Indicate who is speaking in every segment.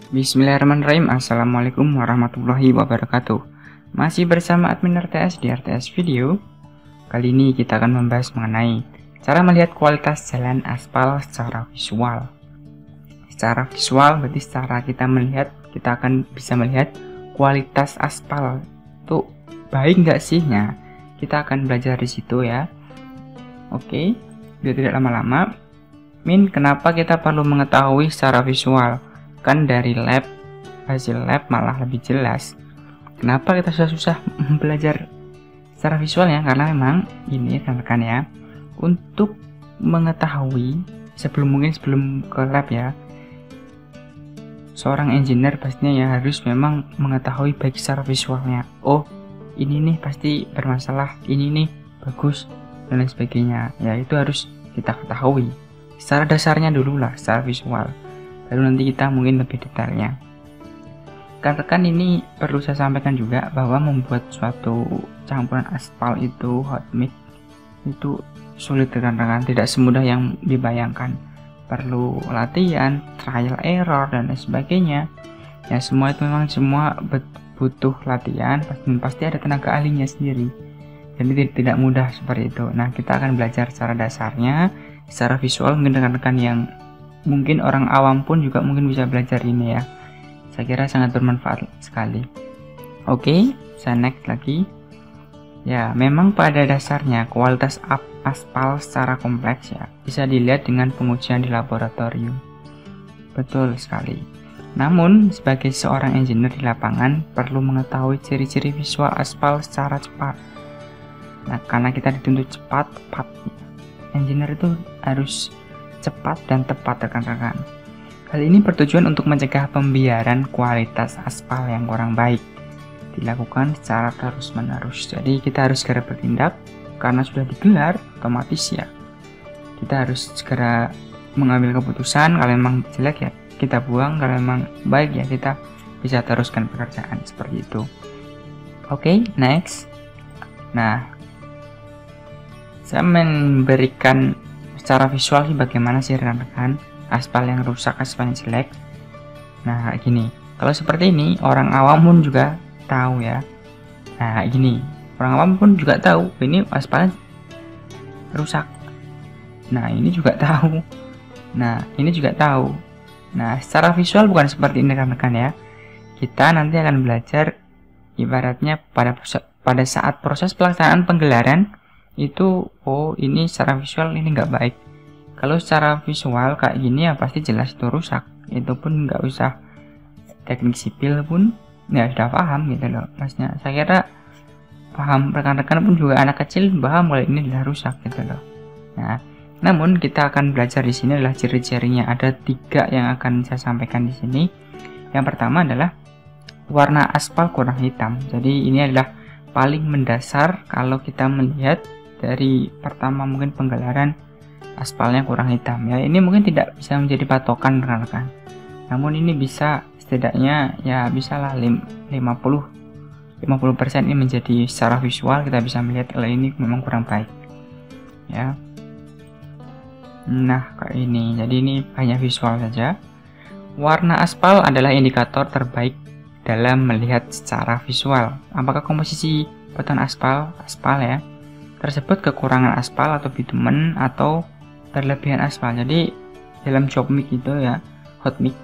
Speaker 1: Bismillahirrahmanirrahim. Assalamualaikum warahmatullahi wabarakatuh. Masih bersama admin RTS di RTS Video. Kali ini kita akan membahas mengenai cara melihat kualitas jalan aspal secara visual. Secara visual berarti secara kita akan bisa melihat kualitas aspal itu baik nggak sih? Nah, kita akan belajar di situ ya. Oke, biar tidak lama-lama. Kenapa kita perlu mengetahui secara visual? Kan dari hasil lab malah lebih jelas. Kenapa kita susah-susah belajar secara visualnya? Karena memang ini rekan-rekan ya, untuk mengetahui sebelum ke lab ya, seorang engineer pastinya ya harus memang mengetahui baik secara visualnya. Oh, ini nih pasti bermasalah, ini nih bagus, dan lain sebagainya. Ya itu harus kita ketahui secara dasarnya dulu lah, secara visual. Lalu nanti kita mungkin lebih detailnya. Rekan-rekan, ini perlu saya sampaikan juga bahwa membuat suatu campuran aspal itu hot mix itu sulit rekan-rekan, tidak semudah yang dibayangkan. Perlu latihan, trial error dan lain sebagainya. Ya semua itu memang butuh latihan, pasti ada tenaga ahlinya sendiri. Jadi tidak mudah seperti itu. Nah, kita akan belajar secara dasarnya, secara visual. Mungkin rekan-rekan yang mungkin orang awam pun juga mungkin bisa belajar ini ya. Saya kira sangat bermanfaat sekali. Oke, saya next lagi. Ya, memang pada dasarnya kualitas aspal secara kompleks ya bisa dilihat dengan pengujian di laboratorium. Betul sekali. Namun, sebagai seorang engineer di lapangan perlu mengetahui ciri-ciri visual aspal secara cepat. Nah, karena kita dituntut cepat, engineer itu harus cepat dan tepat rekan-rekan. Hal ini bertujuan untuk mencegah pembiaran kualitas aspal yang kurang baik dilakukan secara terus-menerus. Jadi kita harus segera bertindak karena sudah digelar, otomatis ya kita harus segera mengambil keputusan. Kalau memang jelek ya kita buang, kalau memang baik ya kita bisa teruskan pekerjaan seperti itu. Oke, next. Nah, saya memberikan secara visual sih bagaimana sih rekan-rekan aspal yang rusak, aspal yang jelek. Nah gini, kalau seperti ini orang awam pun juga tahu ya. Nah gini, orang awam pun juga tahu ini aspalnya rusak. Nah ini juga tahu. Nah ini juga tahu. Nah secara visual bukan seperti ini rekan-rekan ya. Kita nanti akan belajar ibaratnya pada saat proses pelaksanaan penggelaran itu, oh ini secara visual ini nggak baik. Kalau secara visual kayak gini ya pasti jelas itu rusak. Itu pun nggak usah teknik sipil pun ya sudah paham gitu loh masnya. Saya kira paham, rekan-rekan pun juga anak kecil paham kalau ini adalah rusak gitu loh. Nah, namun kita akan belajar di sini adalah ciri-cirinya. Ada 3 yang akan saya sampaikan di sini. Yang pertama adalah warna aspal kurang hitam. Jadi ini adalah paling mendasar kalau kita melihat dari pertama mungkin penggelaran aspalnya kurang hitam ya. Ini mungkin tidak bisa menjadi patokan rekan-rekan. Namun ini bisa setidaknya ya bisalah 50% ini menjadi secara visual kita bisa melihat kalau ini memang kurang baik. Ya. Nah, kayak ini. Jadi ini hanya visual saja. Warna aspal adalah indikator terbaik dalam melihat secara visual. Apakah komposisi beton aspal ya tersebut kekurangan aspal atau bitumen atau berlebihan aspal. Jadi dalam job mix itu ya, hot mix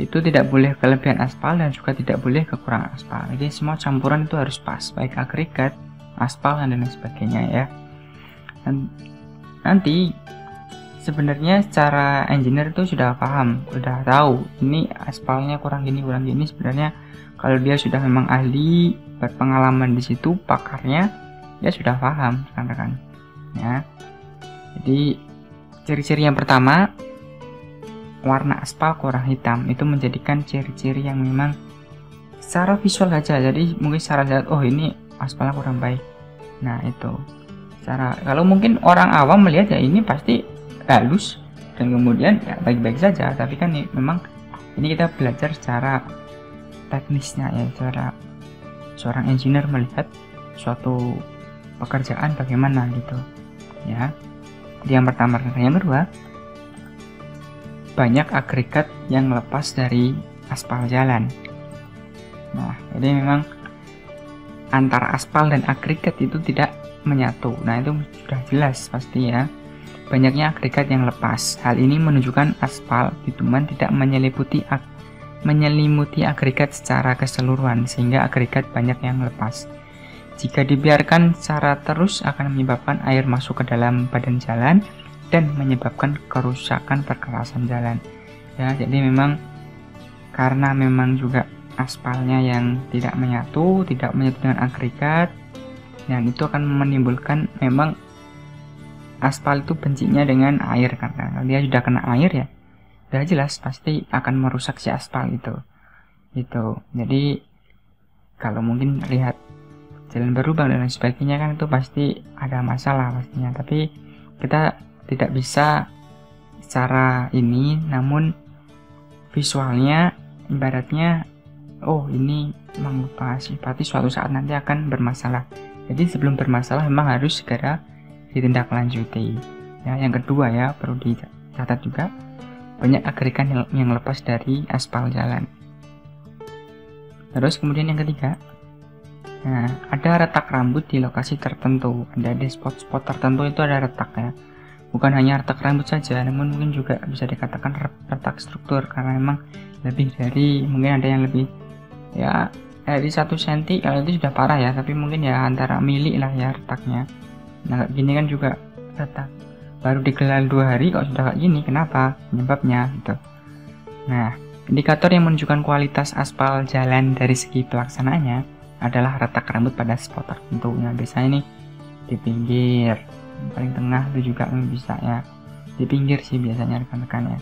Speaker 1: itu tidak boleh kelebihan aspal dan juga tidak boleh kekurangan aspal. Jadi semua campuran itu harus pas, baik agregat, aspal dan lain sebagainya ya. Dan nanti sebenarnya secara engineer itu sudah paham, sudah tahu ini aspalnya kurang gini. Sebenarnya kalau dia sudah memang ahli, berpengalaman di situ, pakarnya, dia sudah paham rekan-rekan ya. Jadi ciri-ciri yang pertama, warna aspal kurang hitam, itu menjadikan ciri-ciri yang memang secara visual saja. Jadi mungkin secara lihat, oh ini aspalnya kurang baik. Nah itu kalau mungkin orang awam melihat ya ini pasti halus dan kemudian ya baik-baik saja. Tapi kan memang ini kita belajar secara teknisnya ya, cara seorang engineer melihat suatu pekerjaan bagaimana gitu ya. Yang pertama. Yang kedua, banyak agregat yang lepas dari aspal jalan. Nah, jadi memang antara aspal dan agregat itu tidak menyatu. Nah, itu sudah jelas pasti ya. Banyaknya agregat yang lepas. Hal ini menunjukkan aspal bitumen tidak menyelimuti agregat secara keseluruhan, sehingga agregat banyak yang lepas. Jika dibiarkan secara terus akan menyebabkan air masuk ke dalam badan jalan dan menyebabkan kerusakan perkerasan jalan. Ya, jadi memang karena memang juga aspalnya yang tidak menyatu dengan agregat, dan itu akan menimbulkan memang aspal itu bencinya dengan air, karena kalau dia sudah kena air ya sudah jelas pasti akan merusak si aspal itu. Jadi kalau mungkin lihat jalan berlubang dan lain sebagainya kan itu pasti ada masalah pastinya, tapi kita tidak bisa secara ini, namun visualnya ibaratnya oh ini mengupas berarti suatu saat nanti akan bermasalah. Jadi sebelum bermasalah memang harus segera ditindaklanjuti. Ya, yang kedua ya perlu dicatat juga banyak agregat yang lepas dari aspal jalan. Terus kemudian yang ketiga, nah, ada retak rambut di lokasi tertentu. Ada di spot-spot tertentu itu ada retak ya. Bukan hanya retak rambut saja, namun mungkin juga bisa dikatakan retak struktur, karena memang lebih dari, mungkin ada yang lebih ya dari 1 cm, kalau itu sudah parah ya, tapi mungkin ya antara mili lah ya retaknya. Nah gini kan juga retak, baru digelar 2 hari kok sudah kayak gini, kenapa? Penyebabnya gitu. Nah, indikator yang menunjukkan kualitas aspal jalan dari segi pelaksanaannya adalah retak rambut pada spot tertentu. Nah, biasanya nih di pinggir, paling tengah itu juga bisa ya, di pinggir sih biasanya rekan-rekan ya.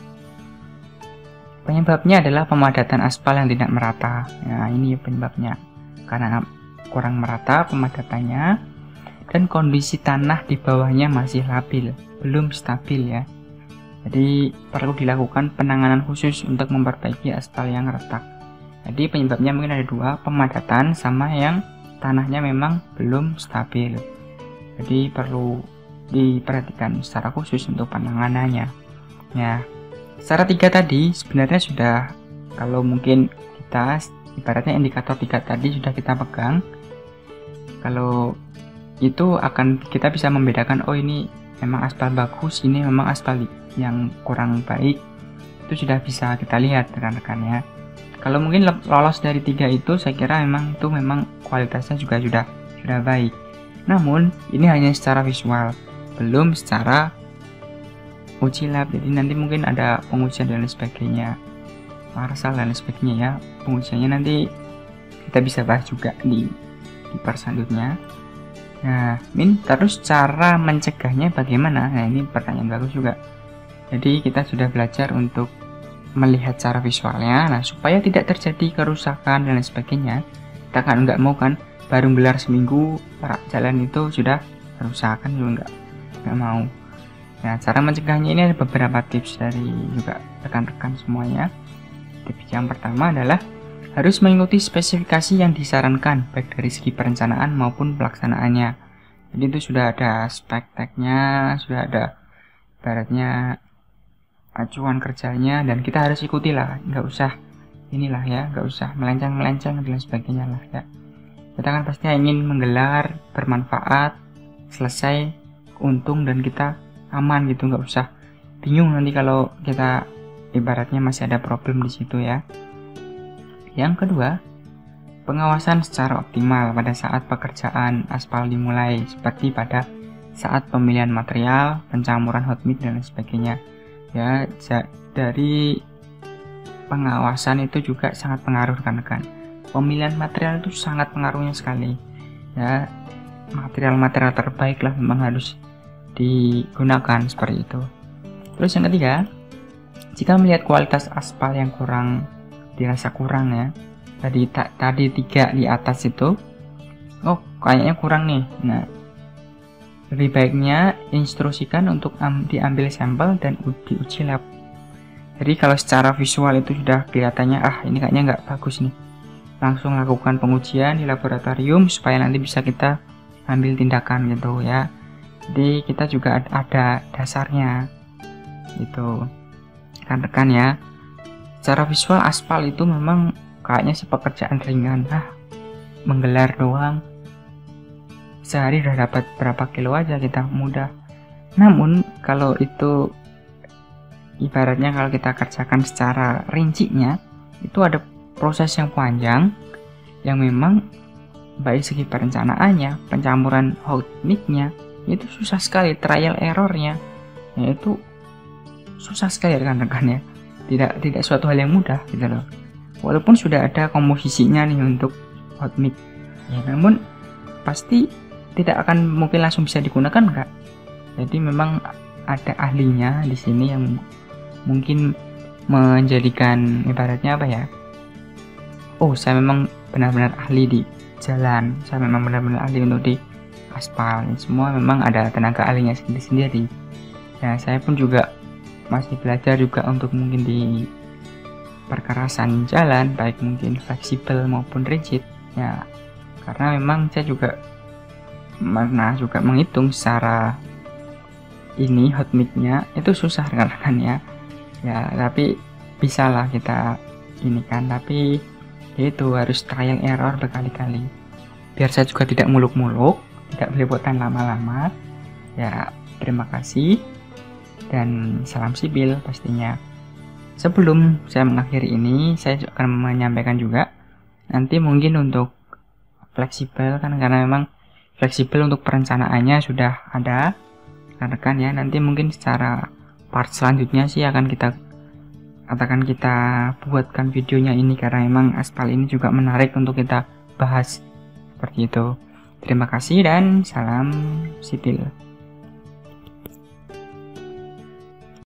Speaker 1: Penyebabnya adalah pemadatan aspal yang tidak merata. Nah, ini penyebabnya karena kurang merata pemadatannya dan kondisi tanah di bawahnya masih labil, belum stabil ya. Jadi perlu dilakukan penanganan khusus untuk memperbaiki aspal yang retak. Jadi penyebabnya mungkin ada 2, pemadatan sama yang tanahnya memang belum stabil. Jadi perlu diperhatikan secara khusus untuk penanganannya. Ya, secara 3 tadi sebenarnya sudah, kalau mungkin kita ibaratnya indikator 3 tadi sudah kita pegang, kalau itu akan kita bisa membedakan oh ini memang aspal bagus, ini memang aspal yang kurang baik. Itu sudah bisa kita lihat rekan-rekan ya. Kalau mungkin lolos dari 3 itu saya kira memang itu memang kualitasnya juga sudah baik. Namun ini hanya secara visual, belum secara uji lab. Jadi nanti mungkin ada pengujian dan lain sebagainya, parsal dan lain sebagainya ya. Pengujiannya nanti kita bisa bahas juga di part selanjutnya. Nah, terus cara mencegahnya bagaimana? Nah, ini pertanyaan bagus juga. Jadi kita sudah belajar untuk melihat cara visualnya. Nah, supaya tidak terjadi kerusakan dan lain sebagainya, kita kan nggak mau kan baru gelar seminggu jalan itu sudah kerusakan, juga nggak mau. Nah, cara mencegahnya ini ada beberapa tips dari juga rekan-rekan semuanya. Tips yang pertama adalah harus mengikuti spesifikasi yang disarankan baik dari segi perencanaan maupun pelaksanaannya. Jadi itu sudah ada spek-teknya, sudah ada ibaratnya acuan kerjanya, dan kita harus ikuti lah, nggak usah inilah ya, nggak usah melenceng-melenceng dan sebagainya lah ya. Kita kan pasti ingin menggelar bermanfaat, selesai, untung, dan kita aman gitu, nggak usah bingung nanti kalau kita ibaratnya masih ada problem di situ ya. Yang kedua, pengawasan secara optimal pada saat pekerjaan aspal dimulai, seperti pada saat pemilihan material, pencampuran hot mix dan lain sebagainya. Ya, dari pengawasan itu juga sangat pengaruh rekan-rekan. Pemilihan material itu sangat pengaruhnya sekali. Ya, material-material terbaik lah memang harus digunakan seperti itu. Terus yang ketiga, jika melihat kualitas aspal yang dirasa kurang ya, tadi 3 di atas itu, oh kayaknya kurang nih. Nah, lebih baiknya instruksikan untuk diambil sampel dan diuji lab. Jadi kalau secara visual itu sudah kelihatannya ini kayaknya nggak bagus nih, langsung lakukan pengujian di laboratorium supaya nanti bisa kita ambil tindakan gitu ya. Jadi kita juga ada dasarnya gitu. rekan-rekan ya. Secara visual aspal itu memang kayaknya pekerjaan ringan, menggelar doang sehari udah dapat berapa kilo aja kita mudah. Namun kalau itu ibaratnya kalau kita kerjakan secara rincinya, itu ada proses yang panjang yang memang baik segi perencanaannya, pencampuran hot mix-nya itu susah sekali, trial errornya yaitu susah sekali rekan-rekan ya. Tidak suatu hal yang mudah gitu loh. Walaupun sudah ada komposisinya nih untuk hot mix ya, namun pasti tidak akan mungkin langsung bisa digunakan enggak. Jadi memang ada ahlinya di sini yang mungkin menjadikan ibaratnya apa ya, saya memang benar-benar ahli di jalan, saya memang benar-benar ahli untuk di aspal. Semua memang ada tenaga ahlinya sendiri-sendiri. Ya saya pun juga masih belajar juga untuk mungkin di perkerasan jalan, baik mungkin fleksibel maupun rigid ya, karena memang saya juga pernah juga menghitung secara ini hot mix-nya itu susah rekan-rekan ya. Tapi bisalah kita ini kan, tapi itu harus trial error berkali-kali. Biar saya juga tidak muluk-muluk, tidak belepotan lama-lama. Ya, terima kasih dan salam sibil pastinya. Sebelum saya mengakhiri ini, saya akan menyampaikan juga nanti mungkin untuk fleksibel kan, karena memang fleksibel untuk perencanaannya sudah ada rekan-rekan ya. Nanti mungkin secara part selanjutnya sih akan kita buatkan videonya ini, karena memang aspal ini juga menarik untuk kita bahas seperti itu. Terima kasih dan salam sipil.